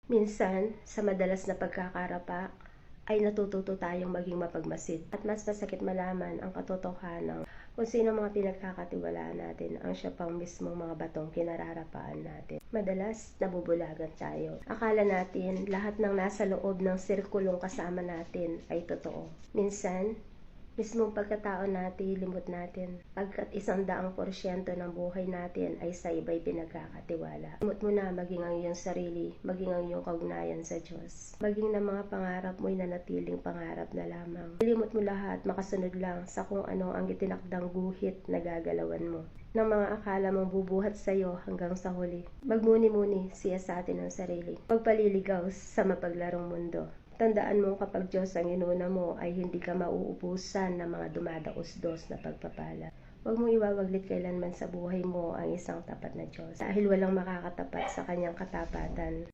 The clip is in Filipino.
Minsan, sa madalas na pagkakarapa, ay natututo tayong maging mapagmasid at mas masakit malaman ang katotohanan kung sino mga pinagkakatiwalaan natin ang siya pang mismong mga batong kinararapaan natin. Madalas, nabubulagan tayo. Akala natin lahat ng nasa loob ng sirkulong kasama natin ay totoo. Minsan, mismong pagkatao natin, limot natin. Pagkat 100% ng buhay natin ay sa iba'y pinagkakatiwala. Limot mo na maging ang iyong sarili, maging ang iyong kaugnayan sa Diyos. Maging ng mga pangarap mo'y nanatiling pangarap na lamang. Limot mo lahat, makasunod lang sa kung ano ang itinakdang guhit na gagalawan mo. Ng mga akala mong bubuhat sa iyo hanggang sa huli. Magmuni-muni siya sa atin ang sarili. Magpaliligaw sa mapaglarong mundo. Tandaan mo kapag Diyos ang inuna mo ay hindi ka mauubusan ng mga dumadaos-dos na pagpapala. Huwag mong iwawaglit kailanman sa buhay mo ang isang tapat na Diyos dahil walang makakatapat sa kanyang katapatan.